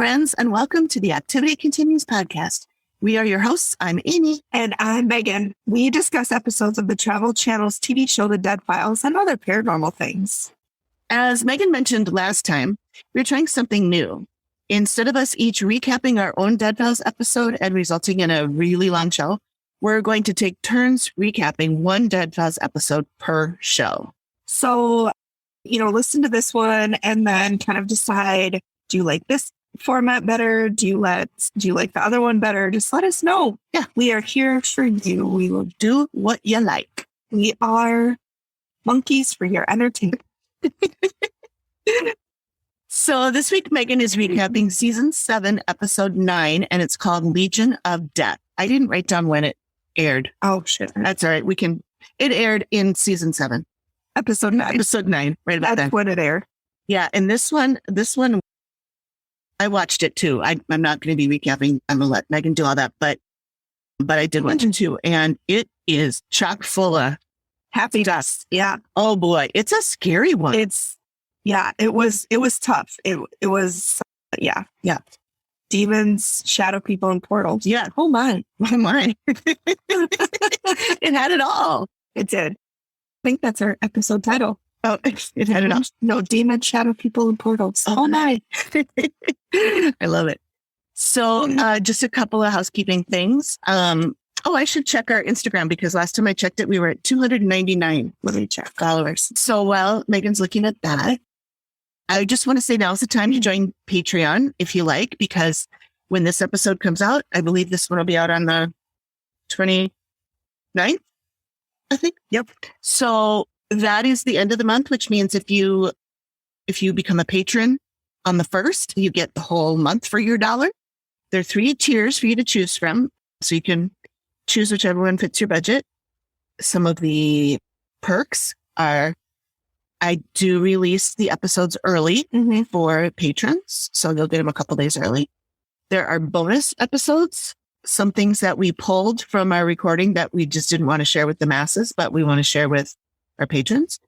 friends, and welcome to the Activity Continues podcast. We are your hosts. I'm Amy. And I'm Megan. We discuss episodes of the Travel Channel's TV show, The Dead Files, and other paranormal things. As Megan mentioned last time, we're trying something new. Instead of us each recapping our own Dead Files episode and resulting in a really long show, we're going to take turns recapping one Dead Files episode per show. So, listen to this one and then kind of decide, do you like this format better? Do you like the other one better? Just let us know. Yeah, we are here for you. We will do what you like. We are monkeys for your entertainment. So this week, Megan is recapping season 7, episode 9, and it's called Legion of Death. I didn't write down when it aired. Oh, shit. That's all right. It aired in season 7. Episode 9. Episode 9, right about That's that. when it aired. Yeah, and this one, I watched it too. I'm not going to be recapping. I'm going to let Megan do all that, but I did watch it too, and it is chock full of happy dust. Yeah. Oh boy, it's a scary one. It was tough. It was. Demons, shadow people, and portals. Yeah. Oh my. It had it all. It did. I think that's our episode title. Oh, it had it all. No, demons, shadow people, and portals. Oh my. I love it. So just a couple of housekeeping things. I should check our Instagram because last time I checked it, we were at 299. Let me check followers. So while Megan's looking at that, I just want to say now's the time to join Patreon if you like, because when this episode comes out, I believe this one will be out on the 29th, I think. Yep. So that is the end of the month, which means if you become a patron on the 1st, you get the whole month for your $1. There are 3 tiers for you to choose from, so you can choose whichever one fits your budget. Some of the perks are I do release the episodes early for patrons, so you'll get them a couple days early. There are bonus episodes, some things that we pulled from our recording that we just didn't want to share with the masses, but we want to share with our patrons.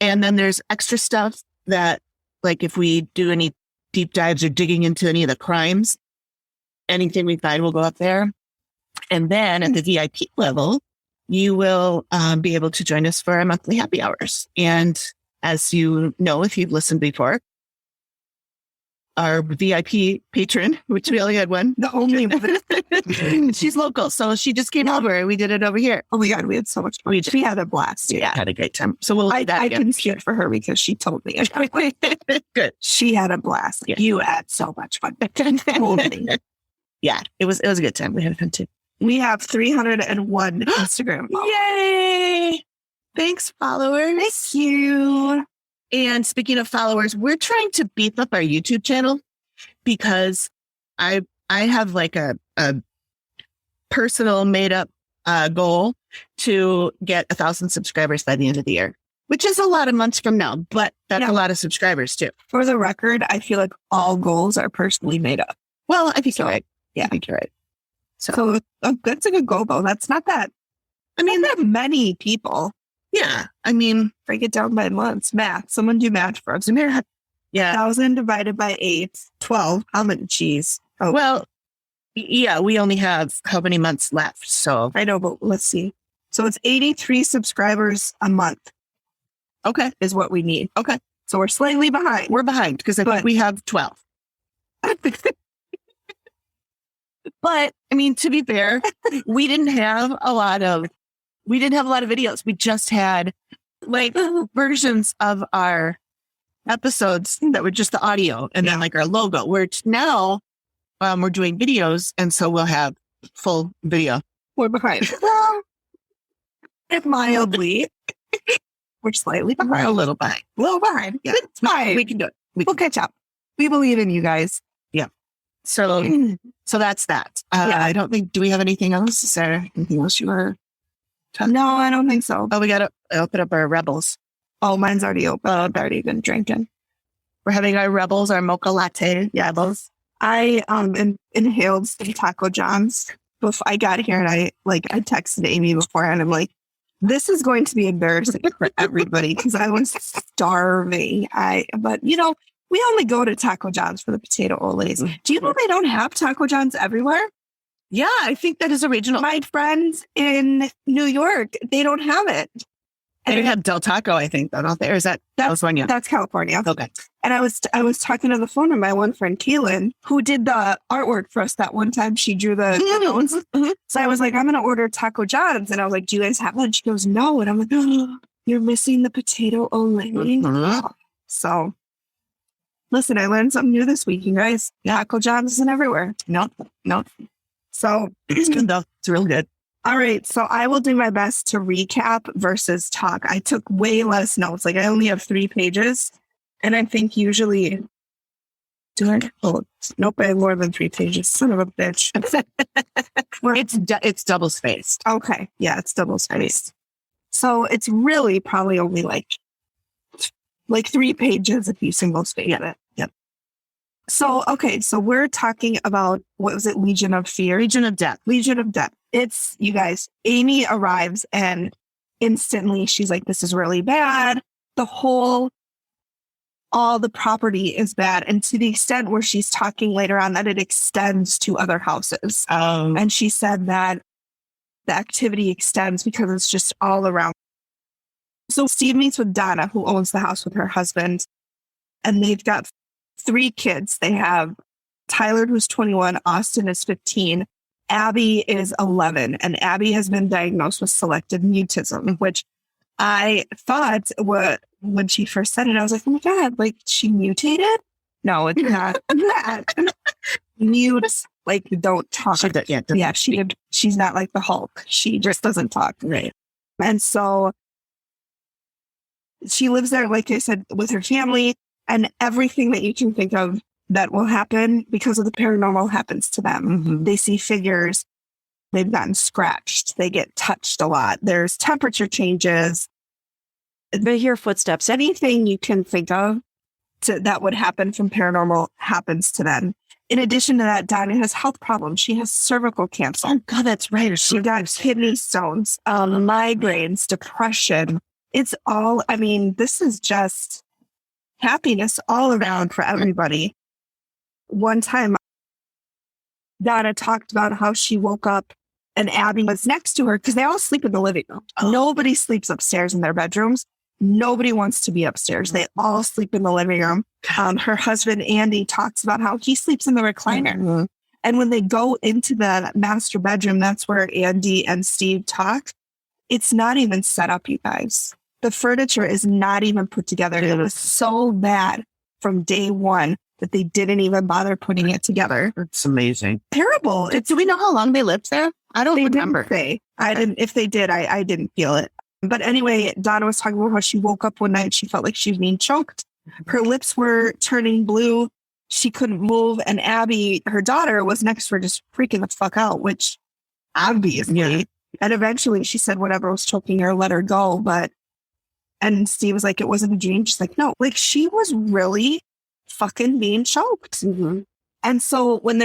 And then there's extra stuff that, like if we do any deep dives or digging into any of the crimes, anything we find will go up there. And then at the VIP level, you will be able to join us for our monthly happy hours. And as you know, if you've listened before, our VIP patron, which we only had one, the only one. She's local, so she just came over and we did it over here. Oh my God, we had so much fun. We had a blast. Yeah, had a great time. So we'll do that I again. can speak for her because she told me. Good. She had a blast. Yeah. You had so much fun. Yeah, it was a good time. We had fun too. We have 301 Instagram followers. Yay! Thanks, followers. Thank you. And speaking of followers, we're trying to beef up our YouTube channel because I have like a personal made up goal to get 1,000 subscribers by the end of the year, which is a lot of months from now, but that's a lot of subscribers too. For the record, I feel like all goals are personally made up. Well, I think so, you're right. Yeah, I think you're right. So that's a good goal, though. That's not that. I mean, not that many people. Yeah. I mean, break it down by months. Math. Someone do math for us. Yeah. 1,000 divided by 8, 12. How many cheese? Oh. Well, yeah, we only have how many months left. So I know, but let's see. So it's 83 subscribers a month. Okay. Is what we need. Okay. So we're slightly behind. We're behind because I think we have 12. But I mean, to be fair, we didn't have a lot of videos. We just had like versions of our episodes that were just the audio and then like our logo. Where now we're doing videos, and so we'll have full video. We're behind. Mildly. We're slightly behind. We're a little behind. A little behind. Yeah, it's fine. We can do it. We'll catch up. We believe in you guys. Yeah. So that's that. I don't think, do we have anything else? Is there anything else you were talking? No, I don't think so. Oh, we got to open up our Rebels. Oh, mine's already open. I've already been drinking. We're having our Rebels, our mocha latte. Yeah, those. I inhaled some Taco John's before I got here, and I texted Amy beforehand. I'm like, this is going to be embarrassing for everybody because I was starving. But we only go to Taco John's for the potato olays. Do you know they don't have Taco John's everywhere? Yeah, I think that is original. My friends in New York, they don't have it. They have Del Taco, I think, though, don't they? Or is that California? That's California. Okay. And I was talking on the phone with my one friend, Kaylin, who did the artwork for us that one time. She drew the notes. So I was like, I'm going to order Taco John's. And I was like, do you guys have one? She goes, no. And I'm like, oh, you're missing the potato olay. So listen, I learned something new this week, you guys. Taco John's isn't everywhere. No. So It's good, though. It's real good. all right. So I will do my best to recap versus talk. I took way less notes. Like I only have 3 pages. And I think usually, nope, I have more than 3 pages. Son of a bitch. It's double spaced. Okay. Yeah, it's double spaced. So it's really probably only like 3 pages if you single space it. Yep. So, okay. So we're talking about, what was it? Legion of Fear? Legion of Death. Legion of Death. It's, you guys, Amy arrives and instantly she's like, this is really bad. All the property is bad. And to the extent where she's talking later on that it extends to other houses. And she said that the activity extends because it's just all around. So Steve meets with Donna, who owns the house with her husband. And they've got 3 kids. They have Tyler, who's 21. Austin is 15. Abby is 11. And Abby has been diagnosed with selective mutism, which I thought when she first said it, I was like, oh my God, like she mutated? No, it's not that. Mute, like don't talk. She's not like the Hulk. She just doesn't talk. Right. And so she lives there, like I said, with her family, and everything that you can think of that will happen because of the paranormal happens to them. Mm-hmm. They see figures. They've gotten scratched. They get touched a lot. There's temperature changes. They hear footsteps. Anything you can think of that would happen from paranormal happens to them. In addition to that, Donna has health problems. She has cervical cancer. Oh, God, that's right. She got kidney stones, migraines, depression. It's all, I mean, this is just happiness all around for everybody. One time, Donna talked about how she woke up and Abby was next to her because they all sleep in the living room. Oh. Nobody sleeps upstairs in their bedrooms. Nobody wants to be upstairs. They all sleep in the living room. Her husband, Andy, talks about how he sleeps in the recliner. Mm-hmm. And when they go into the master bedroom, that's where Andy and Steve talk. It's not even set up, you guys. The furniture is not even put together. It was so bad from day one that they didn't even bother putting it together. It's amazing. Terrible. Do we know how long they lived there? I don't remember. I didn't. If they did, I didn't feel it. But anyway, Donna was talking about how she woke up one night. She felt like she was being choked. Her lips were turning blue. She couldn't move. And Abby, her daughter, was next to her just freaking the fuck out, which obviously. Yeah. And eventually she said whatever was choking her, let her go. And Steve was like, it wasn't a dream. She's like, no, like she was really fucking being choked. Mm-hmm. And so when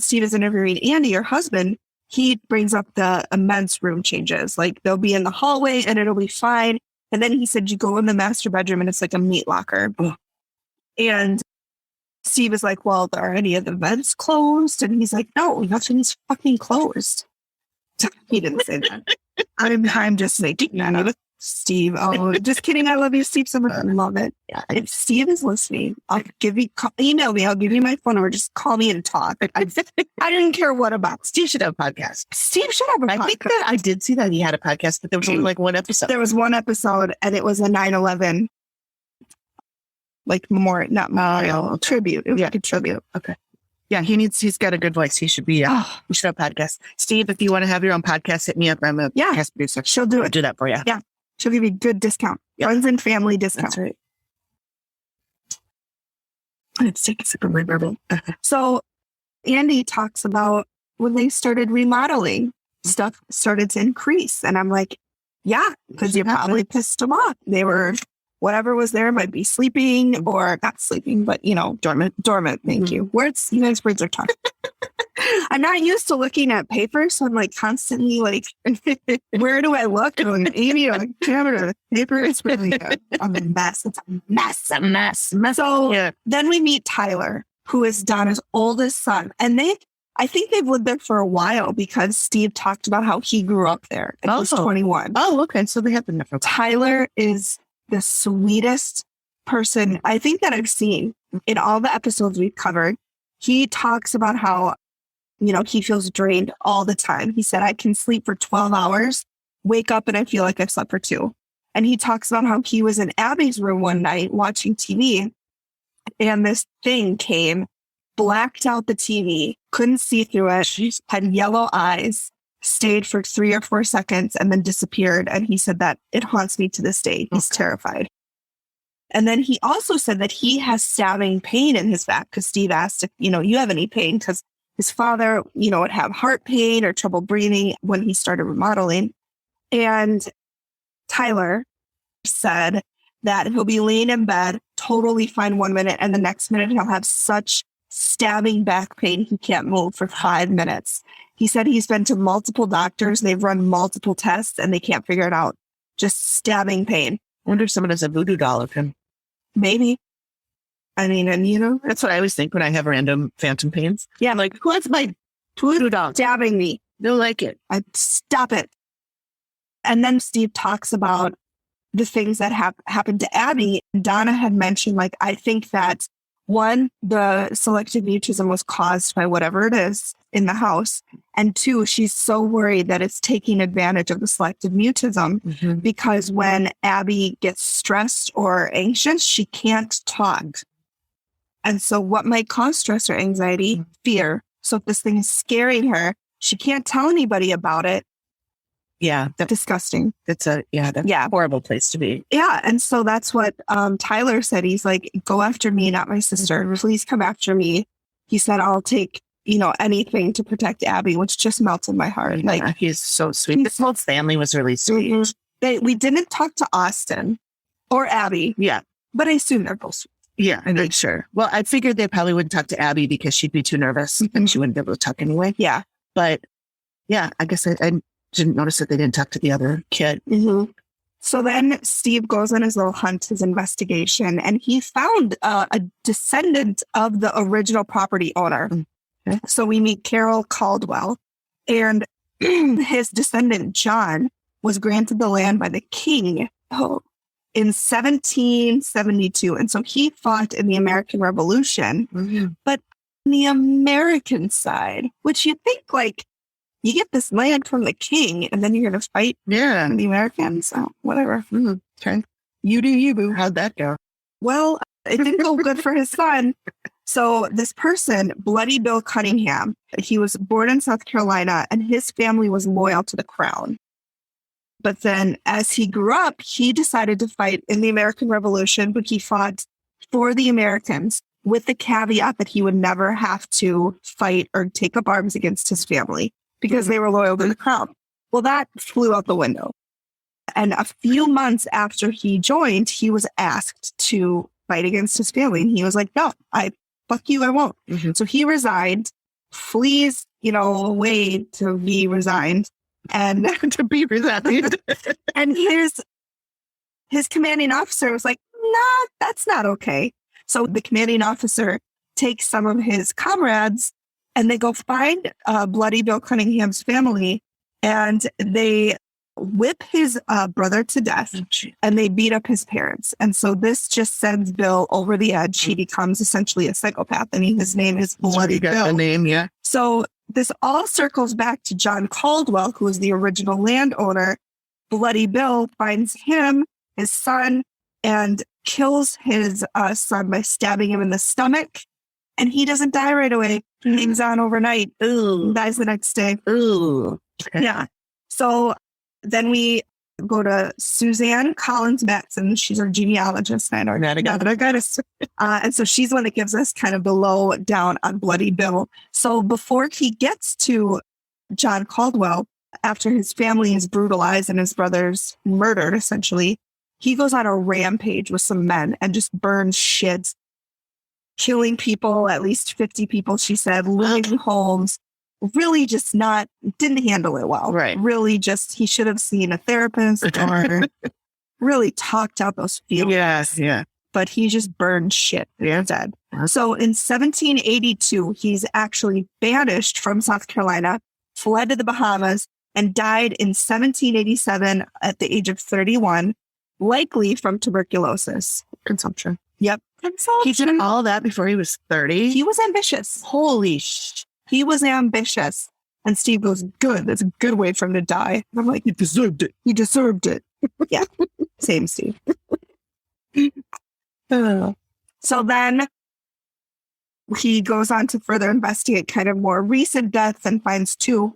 Steve is interviewing Andy, her husband, he brings up the immense room changes. Like they'll be in the hallway and it'll be fine. And then he said, you go in the master bedroom and it's like a meat locker. Ugh. And Steve is like, well, are any of the vents closed? And he's like, no, nothing's fucking closed. He didn't say that. I'm just making that up. Steve, oh, just kidding. I love you, Steve, so much. I love it. Yeah. If Steve is listening, I'll email me. I'll give you my phone number. Just call me and talk. I didn't care what about. Steve should have a podcast. Steve should have a podcast. I think that I did see that he had a podcast, but there was only like one episode. There was one episode, and it was a 9/11, like memorial tribute. It was like a tribute. Okay. Yeah, he's got a good voice. He should be, he should have a podcast. Steve, if you want to have your own podcast, hit me up. I'm a podcast producer. She'll do it. I'll do that for you. Yeah. She'll give you a good discount. Yep. Friends and family discount. That's right. Let's take a sip of my bourbon. So Andy talks about when they started remodeling, stuff started to increase. And I'm like, yeah, because you probably pissed them off. They were, whatever was there might be sleeping or not sleeping, but, dormant. Thank you. Words, you guys, words are tough. I'm not used to looking at paper, so I'm like constantly like, where do I look? I'm like, Amy, on camera, paper. It's really a mess. It's a mess. So then we meet Tyler, who is Donna's oldest son. And I think they've lived there for a while because Steve talked about how he grew up there and he was 21. Oh, okay. So they have been there for a while. Tyler is the sweetest person I think that I've seen in all the episodes we've covered. He talks about how, he feels drained all the time. He said, I can sleep for 12 hours, wake up, and I feel like I've slept for 2. And he talks about how he was in Abby's room one night watching TV, and this thing came, blacked out the TV, couldn't see through it, had yellow eyes, stayed for 3 or 4 seconds, and then disappeared. And he said that it haunts me to this day. He's terrified. And then he also said that he has stabbing pain in his back because Steve asked if, you have any pain, because his father, would have heart pain or trouble breathing when he started remodeling. And Tyler said that he'll be laying in bed, totally fine 1 minute, and the next minute he'll have such stabbing back pain he can't move for 5 minutes. He said he's been to multiple doctors, they've run multiple tests, and they can't figure it out. Just stabbing pain. I wonder if someone has a voodoo doll of him. Maybe. I mean, and that's what I always think when I have random phantom pains. Yeah. I'm like, who has my voodoo doll? Stabbing me. Don't like it. Stop it. And then Steve talks about the things that happened to Abby. Donna had mentioned, I think that 1, the selective mutism was caused by whatever it is in the house. And 2, she's so worried that it's taking advantage of the selective mutism because when Abby gets stressed or anxious, she can't talk. And so what might cause stress or anxiety? Fear. So if this thing is scaring her, she can't tell anybody about it. Yeah. That's disgusting. That's a horrible place to be. Yeah. And so that's what Tyler said. He's like, go after me, not my sister. Please come after me. He said, I'll take, anything to protect Abby, which just melted my heart. Yeah, he's so sweet. This whole family was really sweet. We didn't talk to Austin or Abby. Yeah. But I assume they're both sweet. Yeah, I'm sure. Well, I figured they probably wouldn't talk to Abby because she'd be too nervous and she wouldn't be able to talk anyway. Yeah. But yeah, I guess I didn't notice that they didn't talk to the other kid. So then Steve goes on his little hunt, his investigation, and he found a descendant of the original property owner. Okay. So we meet Carol Caldwell, and his descendant, John, was granted the land by the king in 1772. And so he fought in the American Revolution, but on the American side, which you think you get this land from the king and then you're going to fight the Americans. So whatever. Okay. You do you, boo. How'd that go? Well, it didn't go good for his son. So this person, Bloody Bill Cunningham, he was born in South Carolina and his family was loyal to the crown. But then as he grew up, he decided to fight in the American Revolution, but he fought for the Americans with the caveat that he would never have to fight or take up arms against his family because they were loyal to the crown. Well, that flew out the window. And a few months after he joined, he was asked to fight against his family. And he was like, no, fuck you, I won't. So he resigned, flees, away to be resigned. And to be resigned. And his commanding officer was like, nah, that's not okay. So the commanding officer takes some of his comrades and they go find Bloody Bill Cunningham's family and they whip his brother to death and they beat up his parents. And so this just sends Bill over the edge. He becomes essentially a psychopath and his name is Bloody Bill. The name, yeah. So this all circles back to John Caldwell, who was the original landowner. Bloody Bill finds him, his son, and kills his son by stabbing him in the stomach. And he doesn't die right away. He hangs on overnight. Ooh. Dies the next day. Ooh. Okay. Yeah. So then we go to Suzanne Collins Matson. She's our genealogist. And so she's the one that gives us kind of the low down on Bloody Bill. So before he gets to John Caldwell, after his family is brutalized and his brother's murdered, essentially, he goes on a rampage with some men and just burns shit, killing people, at least 50 people, she said, looting homes, really just didn't handle it well. Right. Really just, he should have seen a therapist or really talked out those feelings. Yes. Yeah. But he just burned shit instead. Yeah. So in 1782, he's actually banished from South Carolina, fled to the Bahamas, and died in 1787 at the age of 31, likely from tuberculosis. Consumption. Yep. He did all that before he was 30. He was ambitious. Holy sh! He was ambitious. And Steve goes, good. That's a good way for him to die. And I'm like, He deserved it. he deserved it. Yeah. Same Steve. So then he goes on to further investigate kind of more recent deaths and finds two.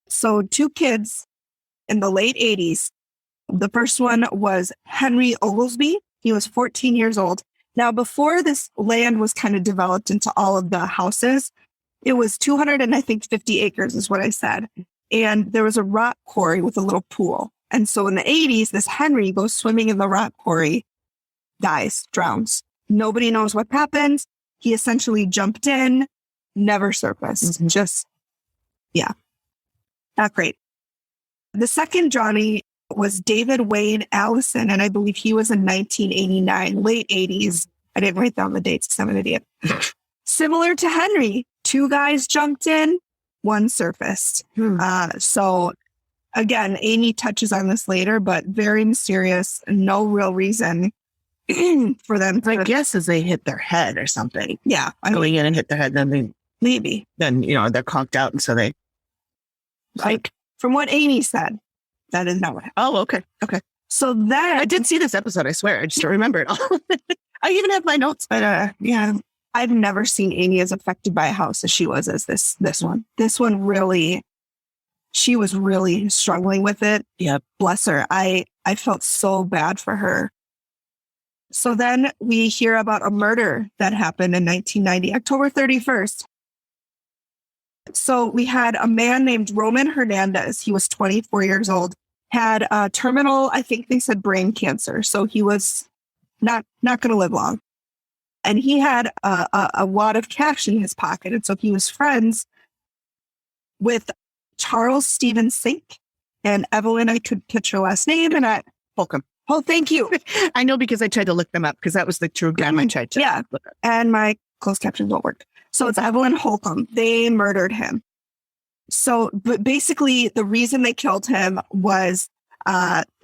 So 2 kids in the late 80s. The first one was Henry Oglesby. He was 14 years old. Now, before this land was kind of developed into all of the houses, it was 250 acres is what I said. And there was a rock quarry with a little pool. And so in the 80s, this Henry goes swimming in the rock quarry, dies, drowns. Nobody knows what happened. He essentially jumped in, never surfaced. Mm-hmm. Just, yeah, not great. The second Johnny was David Wayne Allison, and I believe he was in 1989, late 80s. I didn't write down the dates because I'm an idiot. Similar to Henry, 2 guys jumped in, 1 surfaced. So again, Amy touches on this later, but very mysterious. No real reason for them to... My guess is they hit their head or something. Yeah. Going in and hit their head, then maybe. Then, they're conked out, and so they... Like, from what Amy said, that is not what happened. Oh, okay. Okay. So then... I did see this episode, I swear. I just don't remember it all. I even have my notes, but yeah. I've never seen Amy as affected by a house as she was as this one. This one really, she was really struggling with it. Yep. Bless her. I felt so bad for her. So then we hear about a murder that happened in 1990, October 31st. So we had a man named Roman Hernandez. He was 24 years old, had a terminal, I think they said brain cancer. So he was not going to live long. And he had a wad of cash in his pocket. And so he was friends with Charles Stephen Sink and Evelyn. I could catch her last name. And Holcomb. Oh, thank you. I know because I tried to look them up because that was the true guy I tried to look up. And my closed captions won't work. So it's Evelyn Holcomb. They murdered him. So, but basically the reason they killed him was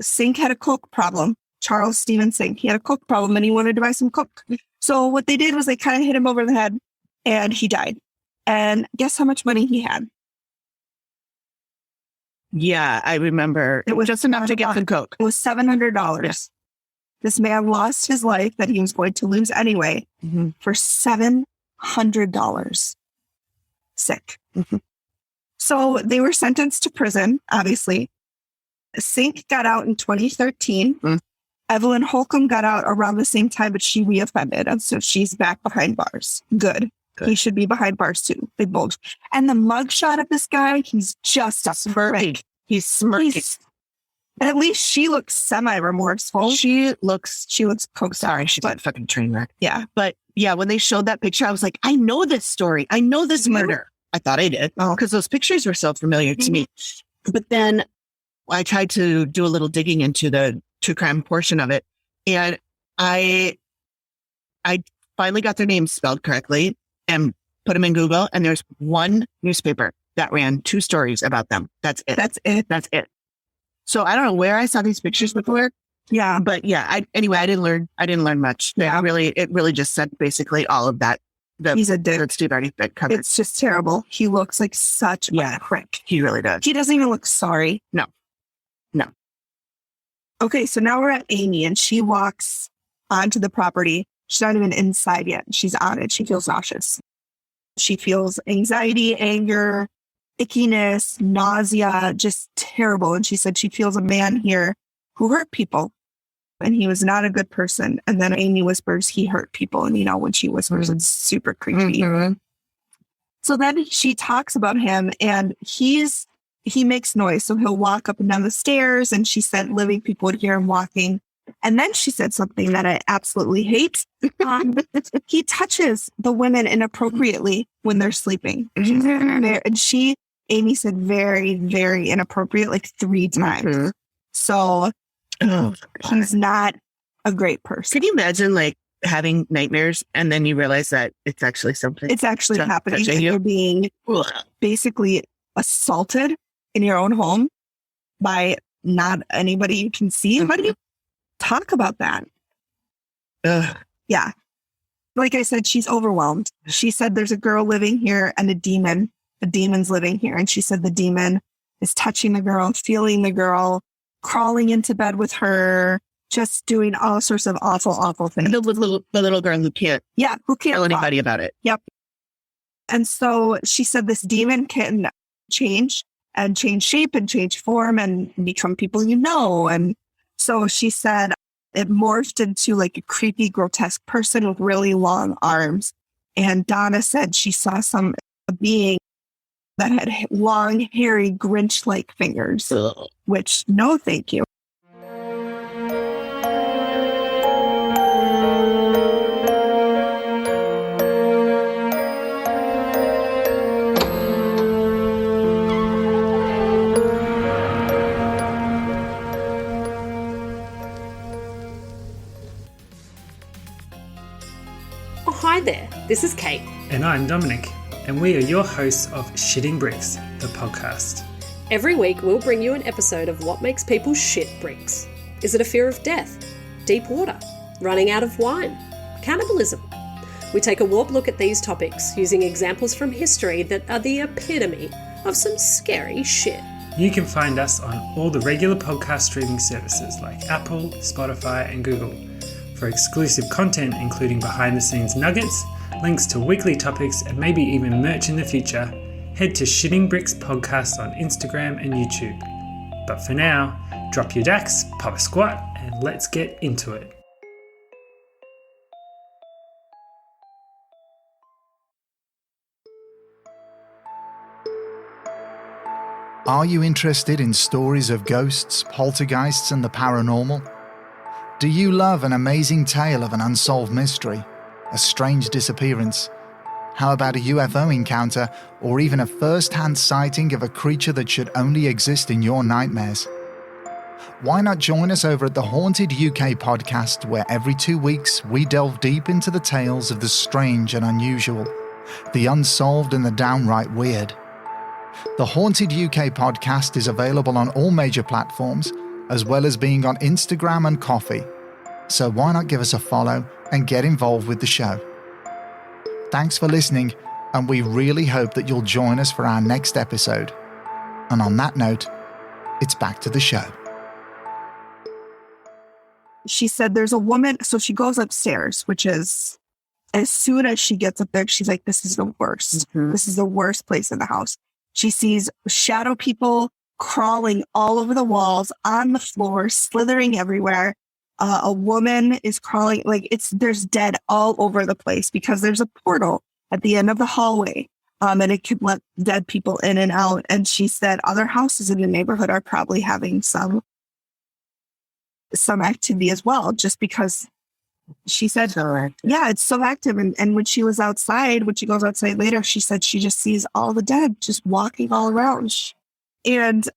Sink had a coke problem. Charles Stephen Sink. He had a coke problem and he wanted to buy some coke. So what they did was they kind of hit him over the head and he died. And guess how much money he had? Yeah, I remember. It was just enough to get some coke. It was $700. Yes. This man lost his life that he was going to lose anyway for $700. Sick. Mm-hmm. So they were sentenced to prison, obviously. Sink got out in 2013. Mm. Evelyn Holcomb got out around the same time, but she reoffended. And so she's back behind bars. Good. He should be behind bars too. They both. And the mugshot of this guy, he's just a smirking. He's smirking. At least she looks semi-remorseful. She looks coke. Sorry, she's a fucking train wreck. Yeah. But yeah, when they showed that picture, I was like, I know this story. I know this murder. I thought I did. Because those pictures were so familiar to me. But then I tried to do a little digging into the true crime portion of it. And I finally got their names spelled correctly and put them in Google. And there's one newspaper that ran 2 stories about them. That's it. So I don't know where I saw these pictures before. Yeah. But yeah, I didn't learn much. Yeah. It really just said basically all of that. He's a dick. Steve already covered. It's just terrible. He looks like such a prick. He really does. He doesn't even look sorry. No. Okay, so now we're at Amy and she walks onto the property. She's not even inside yet. She's on it. She feels nauseous. She feels anxiety, anger, ickiness, nausea, just terrible. And she said she feels a man here who hurt people and he was not a good person. And then Amy whispers he hurt people. And when she whispers, it's super creepy. Mm-hmm. So then she talks about him and he makes noise. So he'll walk up and down the stairs and she said living people would hear him walking. And then she said something that I absolutely hate. He touches the women inappropriately when they're sleeping. And Amy said very, very inappropriate, like 3 times. So he's not a great person. Can you imagine like having nightmares and then you realize that it's actually something? It's actually happening. And you're being basically assaulted in your own home by not anybody you can see. How do you talk about that? Yeah. Like I said, she's overwhelmed. She said there's a girl living here and a demon. The demon's living here. And she said the demon is touching the girl, feeling the girl, crawling into bed with her, just doing all sorts of awful, awful things. The little girl who can't tell anybody about it. Yep. And so she said this demon can change shape and change form and become people you know. And so she said it morphed into like a creepy, grotesque person with really long arms. And Donna said she saw a being that had long, hairy, Grinch-like fingers, which no thank you. Hi there, this is Kate. And I'm Dominic, and we are your hosts of Shitting Bricks, the podcast. Every week we'll bring you an episode of what makes people shit bricks. Is it a fear of death? Deep water? Running out of wine? Cannibalism? We take a warped look at these topics using examples from history that are the epitome of some scary shit. You can find us on all the regular podcast streaming services like Apple, Spotify, and Google. For exclusive content including behind-the-scenes nuggets, links to weekly topics, and maybe even merch in the future, head to Shitting Bricks Podcast on Instagram and YouTube. But for now, drop your dacks, pop a squat, and let's get into it. Are you interested in stories of ghosts, poltergeists, and the paranormal? Do you love an amazing tale of an unsolved mystery, a strange disappearance? How about a UFO encounter, or even a first-hand sighting of a creature that should only exist in your nightmares? Why not join us over at the Haunted UK podcast, where every 2 weeks we delve deep into the tales of the strange and unusual, the unsolved and the downright weird. The Haunted UK podcast is available on all major platforms, as well as being on Instagram and Coffee. So why not give us a follow and get involved with the show? Thanks for listening, and we really hope that you'll join us for our next episode. And on that note, it's back to the show. She said there's a woman, so she goes upstairs, which is, as soon as she gets up there, she's like, this is the worst. This is the worst place in the house. She sees shadow people crawling all over the walls, on the floor, slithering everywhere. A woman is crawling, there's dead all over the place because there's a portal at the end of the hallway. And it could let dead people in and out. And she said other houses in the neighborhood are probably having some activity as well, just because she said, yeah, it's so active. And when she was outside, when she goes outside later, she said she just sees all the dead just walking all around. And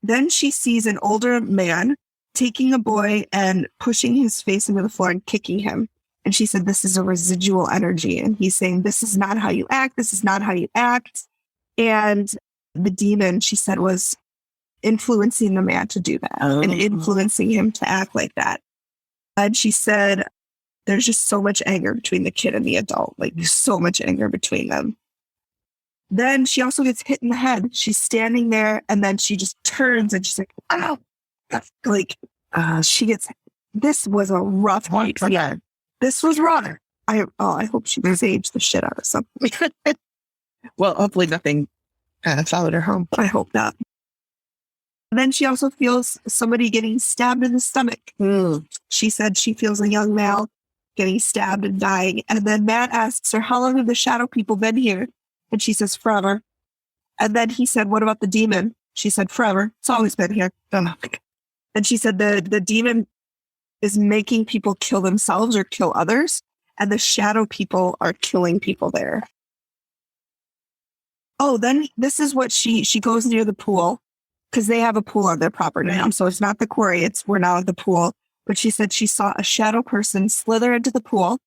then she sees an older man taking a boy and pushing his face into the floor and kicking him. And she said, this is a residual energy. And he's saying, this is not how you act. This is not how you act. And the demon, she said, was influencing the man to do that and influencing him to act like that. And she said, there's just so much anger between the kid and the adult, so much anger between them. Then she also gets hit in the head. She's standing there and then she just turns and she's like, ow. She gets, this was a rough night. Yeah. This was rough. I hope she saged the shit out of something. Well, hopefully nothing followed her home. I hope not. Then she also feels somebody getting stabbed in the stomach. She said she feels a young male getting stabbed and dying. And then Matt asks her, how long have the shadow people been here? And she says, forever. And then he said, what about the demon? She said, forever. It's always been here. And she said the demon is making people kill themselves or kill others. And the shadow people are killing people there. Oh, then this is what she goes near the pool because they have a pool on their property now. So it's not the quarry. We're now at the pool. But she said she saw a shadow person slither into the pool.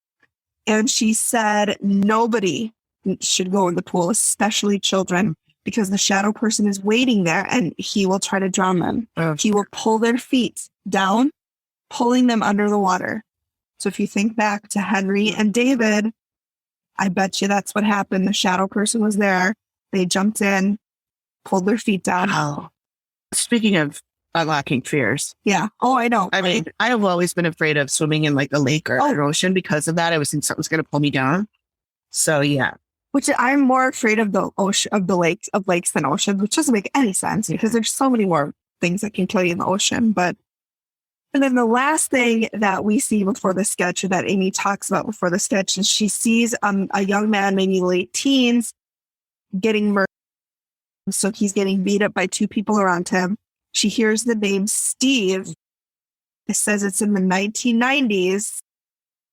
And she said nobody should go in the pool, especially children, because the shadow person is waiting there and he will try to drown them. He will pull their feet down, pulling them under the water. So if you think back to Henry and David, I bet you that's what happened. The shadow person was there. They jumped in, pulled their feet down. Wow. Speaking of unlocking fears. Yeah. Oh, I know. I mean, I have always been afraid of swimming in like a lake or an ocean because of that. I was thinking something's going to pull me down. So yeah. Which I'm more afraid of the ocean, of lakes than oceans, which doesn't make any sense because there's so many more things that can kill you in the ocean. And then the last thing that we see before the sketch, or that Amy talks about before the sketch, is she sees a young man, maybe late teens, getting murdered. So he's getting beat up by two people around him. She hears the name Steve. It says it's in the 1990s.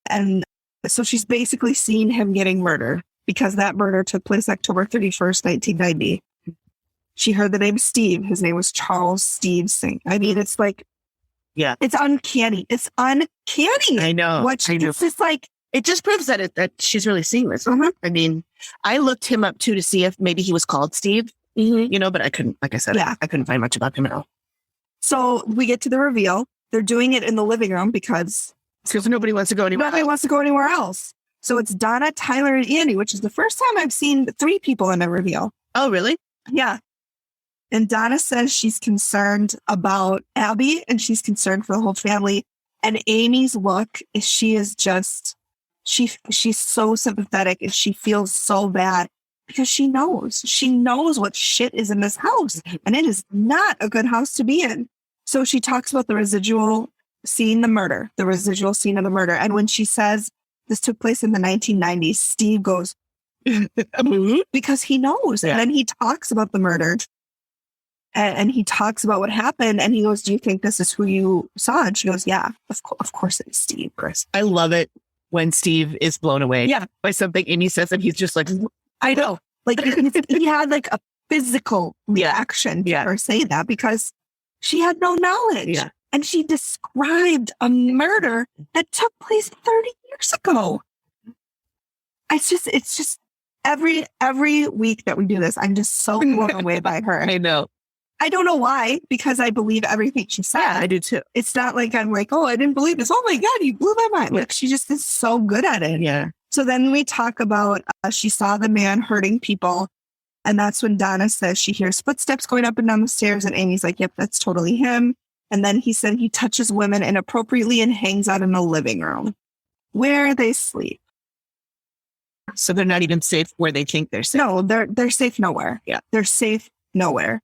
And so she's basically seen him getting murdered because that murder took place October 31st, 1990. She heard the name Steve. His name was Charles Steve Singh. I mean, it's like, yeah, it's uncanny. It's uncanny. I know. It's just like, it just proves that she's really seeing this. Uh-huh. I mean, I looked him up too to see if maybe he was called Steve, but I couldn't, like I said, I couldn't find much about him at all. So we get to the reveal. They're doing it in the living room because nobody wants to go anywhere. Nobody wants to go anywhere else. So it's Donna, Tyler, and Andy, which is the first time I've seen 3 people in a reveal. Oh, really? Yeah. And Donna says she's concerned about Abby and she's concerned for the whole family. And Amy's look is she's so sympathetic and she feels so bad because she knows what shit is in this house and it is not a good house to be in. So she talks about the residual scene of the murder. And when she says this took place in the 1990s, Steve goes, because he knows. Yeah. And then he talks about the murder. And he talks about what happened. And he goes, do you think this is who you saw? And she goes, yeah, of course it is Steve, Chris. I love it when Steve is blown away by something Amy says. And he's just like, I know. Like he had like a physical reaction to her saying that because she had no knowledge. Yeah. And she described a murder that took place 30 years ago. It's just every week that we do this, I'm just so blown away by her. I know. I don't know why, because I believe everything she said. Yeah, I do too. It's not like I'm like, oh, I didn't believe this. Oh my God, you blew my mind. Like she just is so good at it. Yeah. So then we talk about she saw the man hurting people. And that's when Donna says she hears footsteps going up and down the stairs. And Amy's like, yep, that's totally him. And then he said he touches women inappropriately and hangs out in the living room where they sleep. So they're not even safe where they think they're safe. No, they're safe nowhere. Yeah. They're safe nowhere.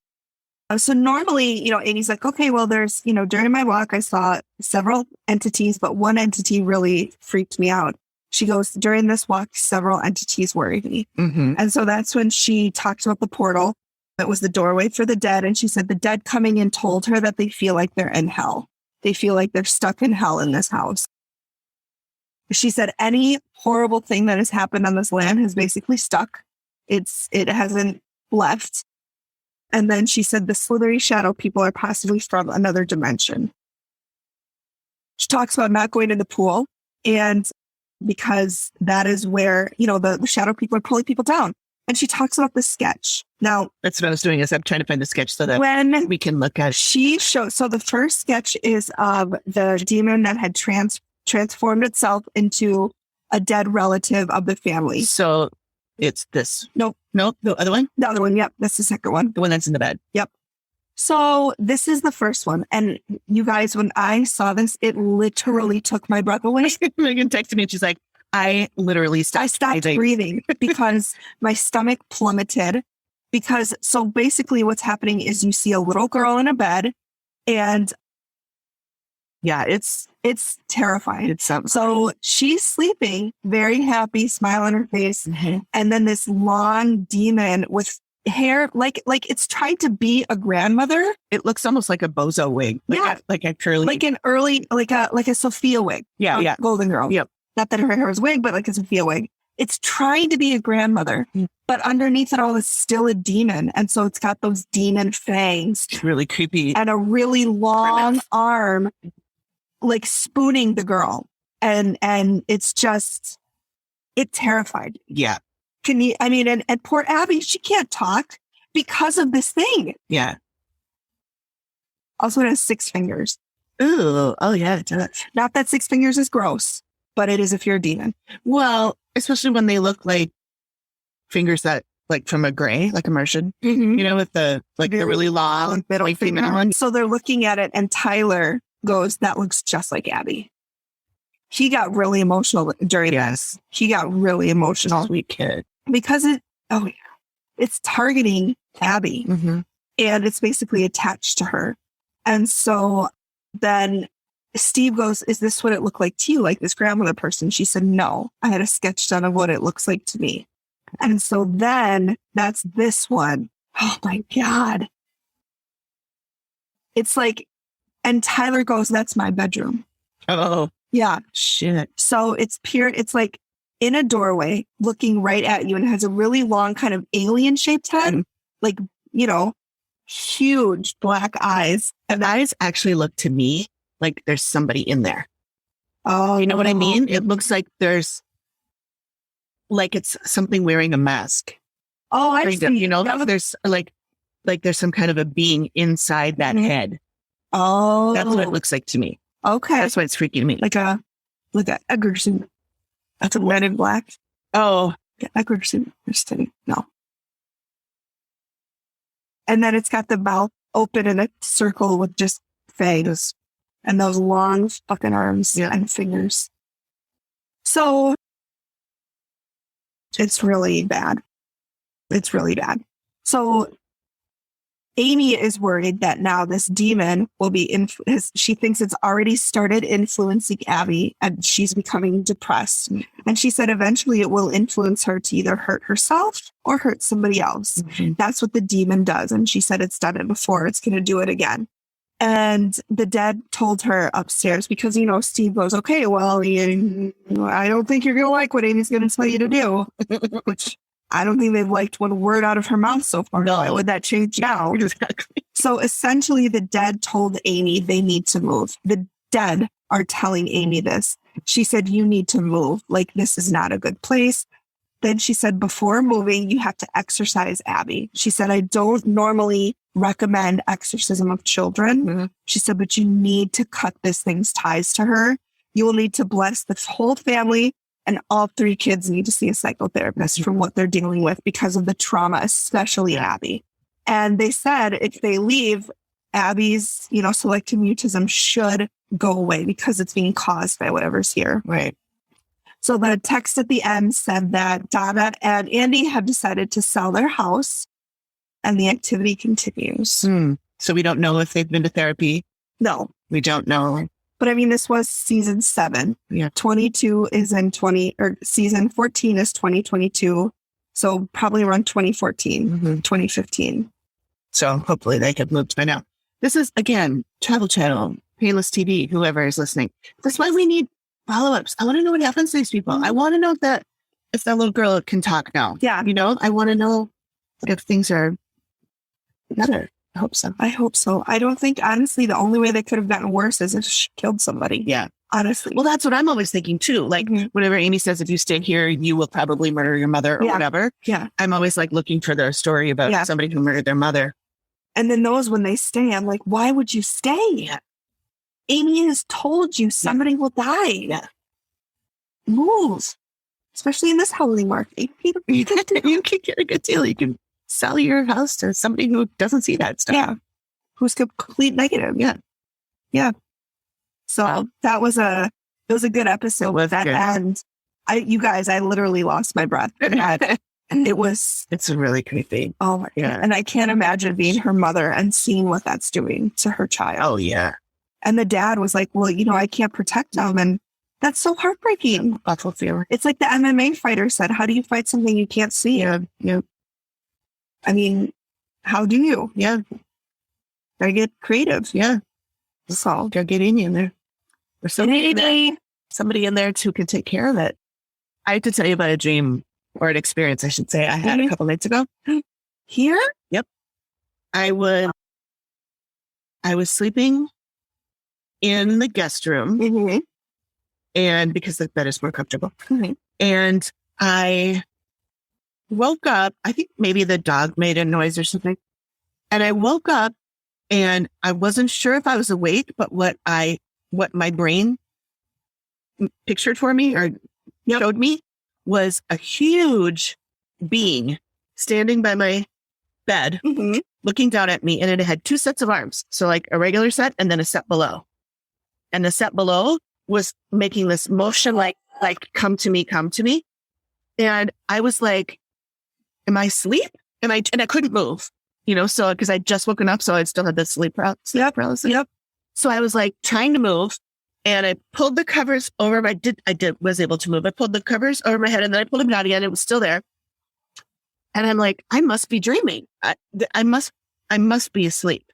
So normally, Amy's like, okay, well, there's, during my walk, I saw several entities, but one entity really freaked me out. She goes, during this walk, several entities worried me. Mm-hmm. And so that's when she talks about the portal. That was the doorway for the dead. And she said the dead coming in told her that they feel like they're in hell. They feel like they're stuck in hell in this house. She said any horrible thing that has happened on this land has basically stuck. It hasn't left. And then she said the slithery shadow people are possibly from another dimension. She talks about not going in the pool, and because that is where, the shadow people are pulling people down. And she talks about the sketch. Now, that's what I was doing is I'm trying to find the sketch so that when we can look at it. She shows, so the first sketch is of the demon that had transformed itself into a dead relative of the family. So it's this. Nope. The other one? The other one. Yep. That's the second one. The one that's in the bed. Yep. So this is the first one. And you guys, when I saw this, it literally took my breath away. Megan texted me and she's like, I stopped breathing because my stomach plummeted. So basically what's happening is you see a little girl in a bed and it's terrifying. So she's sleeping, very happy, smile on her face. Mm-hmm. And then this long demon with hair, like it's tried to be a grandmother. It looks almost like a bozo wig. Like a curly. Like an early, like a Sophia wig. Yeah. Golden Girl. Yep. Not that her hair was wig, but like a Sophia wig. It's trying to be a grandmother, but underneath it all is still a demon. And so it's got those demon fangs. It's really creepy. And a really long arm, like spooning the girl. And it's just, it terrified me. Yeah. And poor Abby, she can't talk because of this thing. Yeah. Also, it has 6 fingers. Ooh. Oh, yeah, it does. Not that 6 fingers is gross, but it is if you're a demon. Well, especially when they look like fingers that, like from a gray, like a Martian, you know, with the really long middle finger finger. one. So they're looking at it, and Tyler goes, "That looks just like Abby." He got really emotional during this. He got really emotional. Sweet kid. Because it's targeting Abby, and it's basically attached to her. And so then Steve goes, "Is this what it looked like to you, like this grandmother person?" She said, "No, I had a sketch done of what it looks like to me." And so then that's this one. Oh my God. It's like, and Tyler goes, "That's my bedroom." Oh, yeah. Shit. So it's like in a doorway looking right at you, and it has a really long kind of alien shaped head, like, huge black eyes. And eyes actually look to me like there's somebody in there. Oh, you know what I mean? It looks like there's, like it's something wearing a mask. Oh, I see. You know, there's like there's some kind of a being inside that head. Oh, that's what it looks like to me. Okay. That's why it's freaking me. Like a Eggerson. That's a red and black. Oh, yeah, Eggerson. Just kidding. No. And then it's got the mouth open in a circle with just fangs and those long fucking arms and fingers. So it's really bad. It's really bad. So Amy is worried that now this demon will be, she thinks it's already started influencing Abby, and she's becoming depressed. And she said eventually it will influence her to either hurt herself or hurt somebody else. That's what the demon does. And she said it's done it before. It's going to do it again. And the dad told her upstairs, because, Steve goes, "Okay, well, I don't think you're going to like what Amy's going to tell you to do," which I don't think they've liked one word out of her mouth so far. No. Why would that change now? Exactly. So essentially the dad told Amy they need to move. The dead are telling Amy this. She said, "You need to move. Like, this is not a good place." Then she said, "Before moving, you have to exorcise Abby." She said, "I don't normally recommend exorcism of children." She said, "But you need to cut this thing's ties to her. You will need to bless the whole family, and all 3 kids need to see a psychotherapist for what they're dealing with because of the trauma, especially Abby." And they said if they leave, Abby's, selective mutism should go away because it's being caused by whatever's here. Right. So the text at the end said that Donna and Andy have decided to sell their house, and the activity continues. So we don't know if they've been to therapy. No. We don't know. But I mean, this was season 7. Yeah. 22 is in season 14 is 2022. So probably around 2014, 2015. So hopefully they have moved by now. This is, again, Travel Channel, Painless TV, whoever is listening. That's why we need follow-ups. I want to know what happens to these people. I want to know if that little girl can talk now. Yeah. I want to know if things are better. I hope so. I don't think, honestly, the only way they could have gotten worse is if she killed somebody. Yeah. Honestly. Well, that's what I'm always thinking too. Like whenever Amy says, if you stay here, you will probably murder your mother or whatever. Yeah. I'm always like looking for their story about somebody who murdered their mother. And then those, when they stay, I'm like, why would you stay? Yeah. Amy has told you somebody will die. Yeah. Move. Especially in this housing market. You can get a good deal. You can sell your house to somebody who doesn't see that stuff. Yeah. Who's complete negative. Yeah. Yeah. So that was a good episode with that end. You guys, I literally lost my breath. It's really creepy. Oh my God. And I can't imagine being her mother and seeing what that's doing to her child. Oh yeah. And the dad was like, well, I can't protect them. And that's so heartbreaking. Awful feeling. It's like the MMA fighter said, how do you fight something you can't see? Yeah. I mean, how do you? Yeah. Gotta get creative. Yeah. So, Gotta get in there. There's somebody in there who can take care of it. I have to tell you about a dream or an experience, I should say, I had a couple nights ago. Here? Yep. I was sleeping in the guest room, Mm-hmm. and because the bed is more comfortable. Mm-hmm. And I woke up. I think maybe the dog made a noise or something. And I woke up and I wasn't sure if I was awake, but what my brain pictured for me or showed me was a huge being standing by my bed, Mm-hmm. looking down at me, and it had two sets of arms. So like a regular set and then a set below. And the set below was making this motion like come to me. And I was like, am I asleep? And I couldn't move, so because I'd just woken up, so I still had the sleep paralysis. Yep. So I was like trying to move, and I pulled the covers over was able to move. I pulled the covers over my head, and then I pulled them down again. It was still there. And I'm like, I must be dreaming. I must be asleep.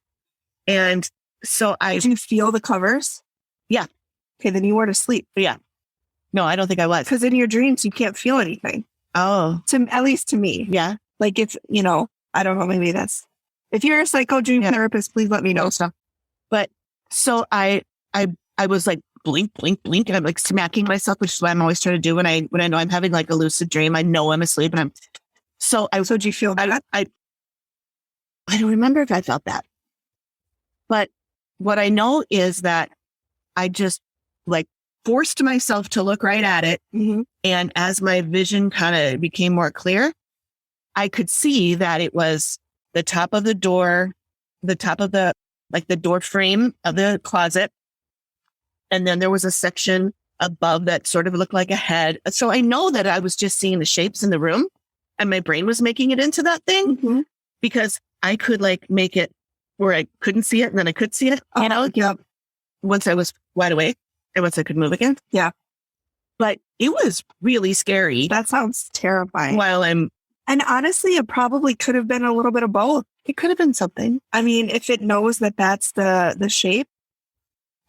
And so Did you feel the covers? Yeah. Okay, then you weren't asleep. Yeah. No, I don't think I was. Because in your dreams, you can't feel anything. Oh. At least to me. Yeah. Like if, I don't know, maybe that's, if you're a psycho dream therapist, please let me know. Stuff. But so I was like, blink, blink, blink. And I'm like smacking myself, which is what I'm always trying to do when I know I'm having like a lucid dream. I know I'm asleep, and so do you feel that? I don't remember if I felt that. But what I know is that I just like forced myself to look right at it. Mm-hmm. And as my vision kind of became more clear, I could see that it was the top of the door, the top of the door frame of the closet. And then there was a section above that sort of looked like a head. So I know that I was just seeing the shapes in the room, and my brain was making it into that thing, Mm-hmm. because I could like make it where I couldn't see it and then I could see it, Yep. once I was wide awake and once I could move again. Yeah. But it was really scary. That sounds terrifying. And honestly, it probably could have been a little bit of both. it could have been something. I mean, if it knows that that's the shape,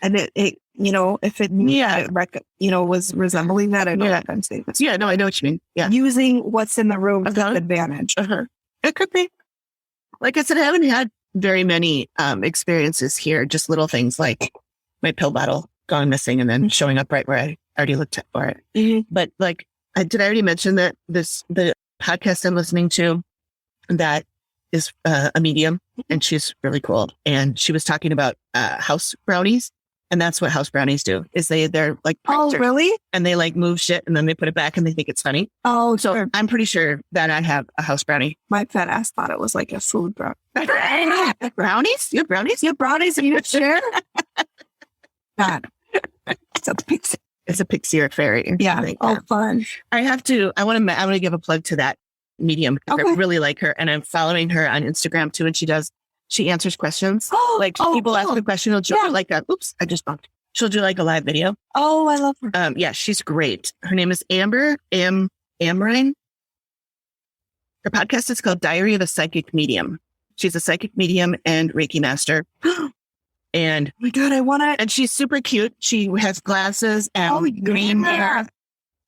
and it if it was resembling that, I know what I'm saying. Yeah, no, I know what you mean. Yeah. Using what's in the room to Uh-huh. its advantage. Uh-huh. It could be. Like I said, I haven't had very many experiences here, just little things like my pill bottle going missing and then showing up right where I already looked for it. Mm-hmm. But like, did I already mention that the podcast I'm listening to that is a medium, and she's really cool. And she was talking about house brownies, and that's what house brownies do. Is they're like Oh, pranksters, really? and they like move shit and then they put it back and they think it's funny. Oh, So sure. I'm pretty sure that I have a house brownie. My fat ass thought it was like a food brownie. Brownies? You have brownies? You have brownies and you would share? God. It's a pixie. It's a pixie or fairy. Yeah. Thing. Oh, fun. I want to give a plug to that medium. I Okay. really like her, and I'm following her on Instagram too. And she answers questions. Like people ask cool. a question, she'll do like oops, I just bumped. She'll do like a live video. Oh, I love her. Yeah, she's great. Her name is Amber Amrine. Her podcast is called Diary of a Psychic Medium. She's a psychic medium and Reiki master. And Oh my God, I want to. and she's super cute. She has glasses and green hair.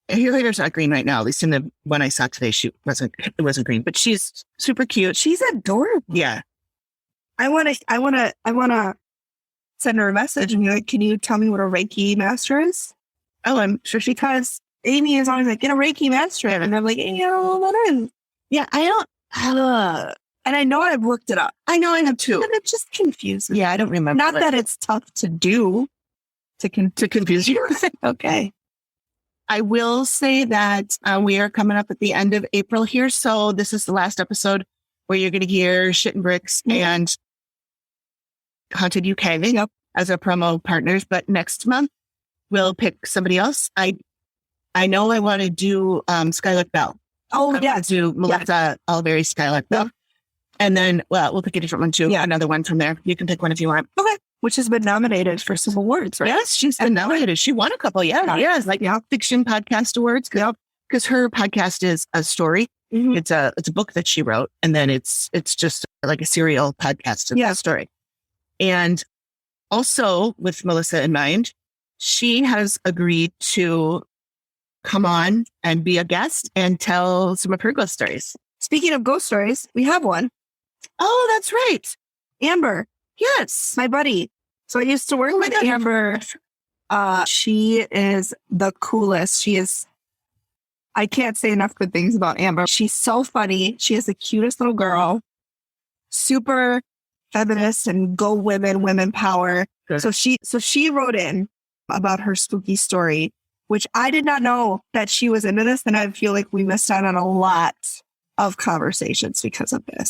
Her hair's not green right now. At least in the one I saw today, it wasn't green. But she's super cute. She's adorable. Yeah. I want to send her a message and be like, can you tell me what a Reiki master is? Oh, I'm sure she. Because Amy is always like, get a Reiki master. And I'm like, Amy, I don't know what that is. Yeah, I don't. And I know I've looked it up. I know I have too. And it just confuses. Yeah, I don't remember. Not that it's tough to do. to confuse you. Okay. I will say that we are coming up at the end of April here. So this is the last episode where you're going to hear Shit and Bricks and Haunted UK as our promo partners. But next month, we'll pick somebody else. I know I want to do Skylark Bell. Oh, I yeah. want to do Melissa Oliveri Skylark Bell. And then, we'll pick a different one too. Yeah. Another one from there. You can pick one if you want. Okay. Which has been nominated for some awards, right? Yes, she's been nominated. She won a couple. Yeah. Like fiction podcast awards. because her podcast is a story. Mhm. It's a book that she wrote, and then it's just like a serial podcast of the story. And also with Melissa in mind, she has agreed to come on and be a guest and tell some of her ghost stories. Speaking of ghost stories, we have one. Oh, that's right. Amber, Yes. my buddy. So I used to work with God. Amber. She is the coolest. I can't say enough good things about Amber. She's so funny. She is the cutest little girl. Super feminist and go women power. Good. So she wrote in about her spooky story, which I did not know that she was into this. And I feel like we missed out on a lot of conversations because of this.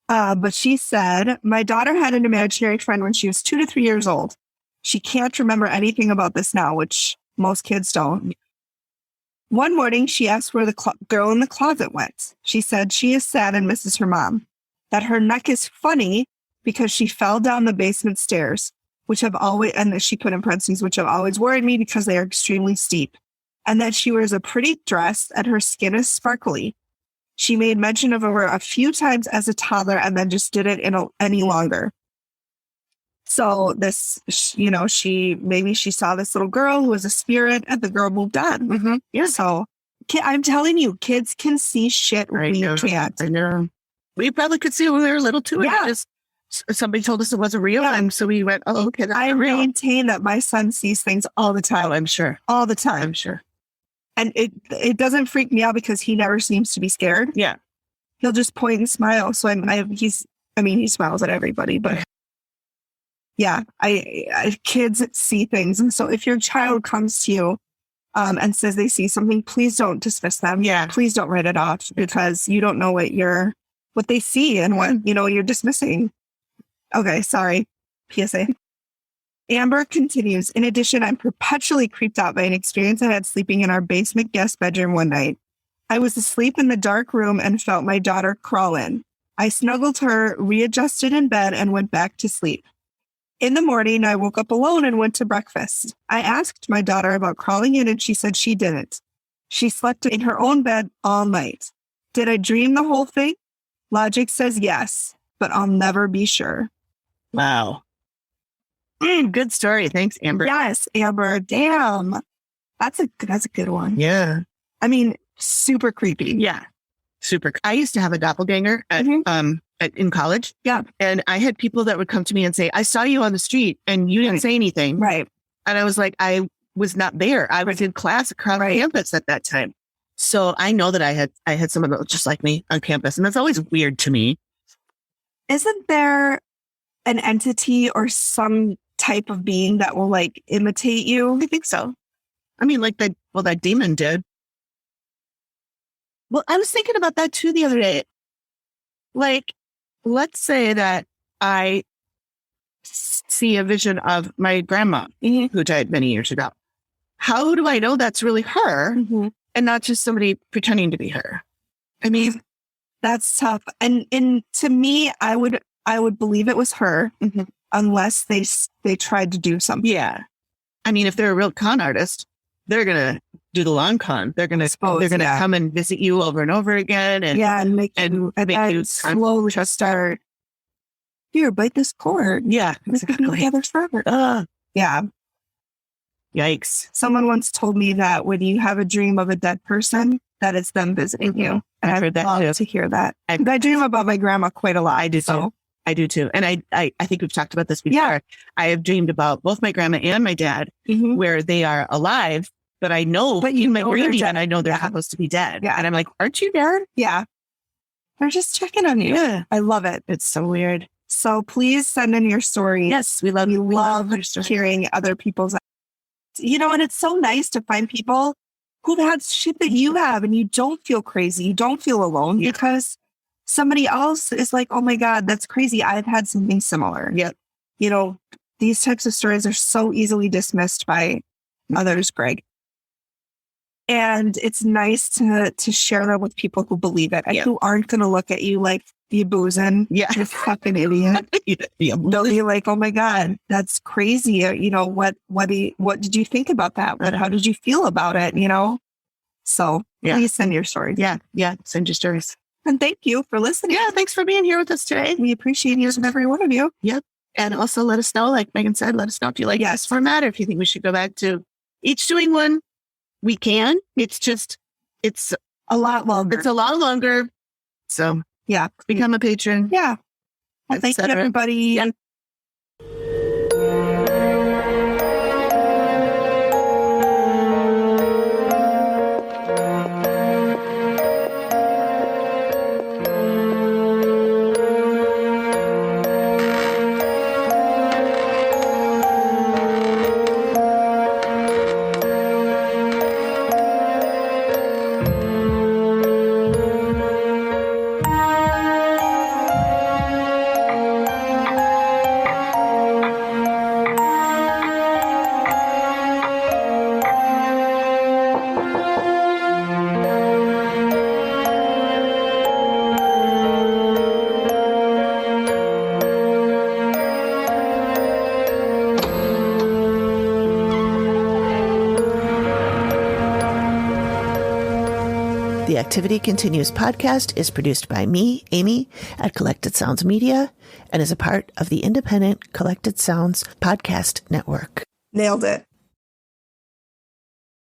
But she said, my daughter had an imaginary friend when she was 2 to 3 years old. She can't remember anything about this now, which most kids don't. One morning, she asked where the girl in the closet went. She said she is sad and misses her mom, that her neck is funny because she fell down the basement stairs, which have always, and that she put in parentheses, which have always worried me because they are extremely steep, and that she wears a pretty dress and her skin is sparkly. She made mention of her a few times as a toddler and then just didn't any longer. So this, maybe she saw this little girl who was a spirit and the girl moved on. Mm-hmm. Yeah. So I'm telling you, kids can see shit we can't. I know. We probably could see when we were little too. Yeah. Somebody told us it wasn't real. And so we went, oh, okay. I maintain that my son sees things all the time. I'm sure. All the time. I'm sure. And it doesn't freak me out because he never seems to be scared. Yeah. He'll just point and smile. So he smiles at everybody, but yeah, kids see things. And so if your child comes to you and says they see something, please don't dismiss them. Yeah. Please don't write it off because you don't know what they see and what, you're dismissing. Okay. Sorry. PSA. Amber continues. In addition, I'm perpetually creeped out by an experience I had sleeping in our basement guest bedroom one night. I was asleep in the dark room and felt my daughter crawl in. I snuggled her, readjusted in bed, and went back to sleep. In the morning, I woke up alone and went to breakfast. I asked my daughter about crawling in, and she said she didn't. She slept in her own bed all night. Did I dream the whole thing? Logic says yes, but I'll never be sure. Wow. Good story. Thanks, Amber. Yes, Amber. Damn. That's a good one. Yeah. I mean, super creepy. Yeah. Super. I used to have a doppelganger in college. Yeah. And I had people that would come to me and say, I saw you on the street and you didn't say anything. Right. And I was like, I was not there. I was in class across campus at that time. So I know that I had someone that was just like me on campus. And that's always weird to me. Isn't there an entity or some type of being that will imitate you? I think so. I mean, that demon did. Well, I was thinking about that too the other day. Let's say that I see a vision of my grandma who died many years ago. How do I know that's really her and not just somebody pretending to be her? I mean, that's tough. And to me, I would believe it was her unless they tried to do something. Yeah. I mean, if they're a real con artist, they're going to do the long con. They're going to come and visit you over and over again. And make you slowly start, here, bite this cord. Yeah, exactly. Together forever. Yeah. Yikes. Someone once told me that when you have a dream of a dead person, that it's them visiting you. And I heard that to hear that. I dream about my grandma quite a lot. I do too. I do too. And I think we've talked about this before. Yeah. I have dreamed about both my grandma and my dad where they are alive, but I know, my dream and I know they're supposed to be dead. Yeah. And I'm like, aren't you dead? Yeah. They're just checking on you. Yeah. I love it. It's so weird. So please send in your stories. Yes. We love hearing other people's, and it's so nice to find people who've had shit that you have and you don't feel crazy. You don't feel alone because somebody else is like, oh my God, that's crazy. I've had something similar. Yep. These types of stories are so easily dismissed by others, Greg. And it's nice to share them with people who believe it and who aren't going to look at you like you boozing. Yeah. You fucking idiot. They'll be like, oh my God, that's crazy. What did you think about that? How did you feel about it? So Yeah. Please send your stories. Yeah. Send your stories. And thank you for listening. Yeah. Thanks for being here with us today. We appreciate each and every one of you. Yep. And also let us know, like Megan said, let us know if you like this format or if you think we should go back to each doing one. We can. It's a lot longer. It's a lot longer. So yeah, become a patron. Yeah. Well, thank you, everybody. And The Activity Continues podcast is produced by me, Amy, at Collected Sounds Media, and is a part of the independent Collected Sounds podcast network. nailed it.